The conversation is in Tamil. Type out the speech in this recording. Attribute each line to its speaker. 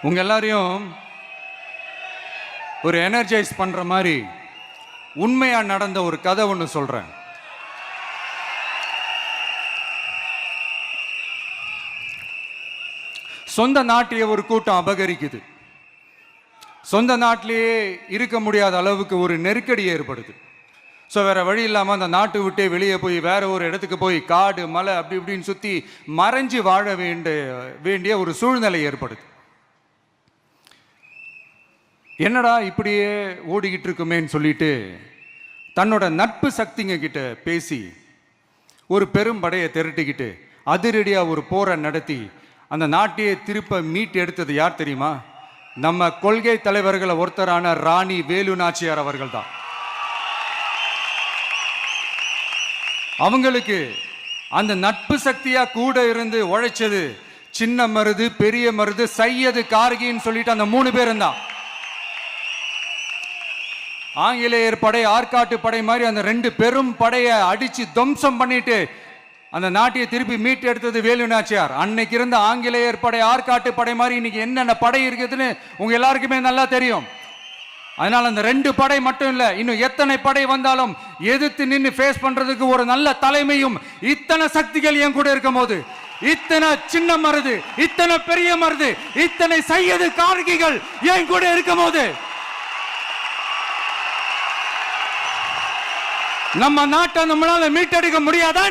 Speaker 1: உங்க எல்லாரையும் ஒரு எனர்ஜைஸ் பண்ற மாதிரி உண்மையா நடந்த ஒரு கதை ஒன்று சொல்றேன். சொந்த நாட்டையே ஒரு கூட்டம் அபகரிக்குது. சொந்த நாட்டிலேயே இருக்க முடியாத அளவுக்கு ஒரு நெருக்கடி ஏற்படுது. ஸோ வேற வழி இல்லாமல் அந்த நாட்டை விட்டே வெளியே போய் வேற ஒரு இடத்துக்கு போய் காடு மலை அப்படி இப்படின்னு சுற்றி மறைஞ்சு வாழ வேண்டிய ஒரு சூழ்நிலை ஏற்படுது. என்னடா இப்படியே ஓடிக்கிட்டு இருக்குமேன்னு சொல்லிட்டு தன்னோட நட்பு சக்திங்க கிட்ட பேசி ஒரு பெரும் படையை திரட்டிக்கிட்டு அதிரடியாக ஒரு போரை நடத்தி அந்த நாட்டையே திருப்ப மீட்டு எடுத்தது யார் தெரியுமா? நம்ம கொள்கை தலைவர்களை ஒருத்தரான ராணி வேலு நாச்சியார் அவர்கள் தான். அவங்களுக்கு அந்த நட்பு சக்தியா கூட இருந்து உழைச்சது சின்ன மருது, பெரிய மருது, சையது, கார்கின்னு சொல்லிட்டு அந்த 3 பேரும் தான். ஆங்கிலேயர் படை, ஆற்காட்டு படை மாதிரி அந்த 2 பெரும் படையை அடிச்சு துவம்சம் பண்ணிட்டு அந்த நாட்டையை திருப்பி மீட்டு எடுத்தது வேலு நாச்சியார். அன்னைக்கு இருந்த ஆங்கிலேயர் படை, ஆற்காட்டு படை மாதிரி இன்னைக்கு என்னென்ன படை இருக்குதுன்னு உங்க எல்லாருக்குமே நல்லா தெரியும். அதனால அந்த 2 படை மட்டும் இல்ல, இன்னும் எத்தனை படை வந்தாலும் எதிர்த்து நின்று ஃபேஸ் பண்றதுக்கு ஒரு நல்ல தலைமையும் இத்தனை சக்திகள் என் கூட இருக்கும் போது, இத்தனை சின்ன மருது, இத்தனை பெரிய மருது, இத்தனை சையது, கார்கிகள் என் கூட இருக்கும் போது நம்ம நாட்டை நம்மளால மீட்டெடுக்க முடியாதா?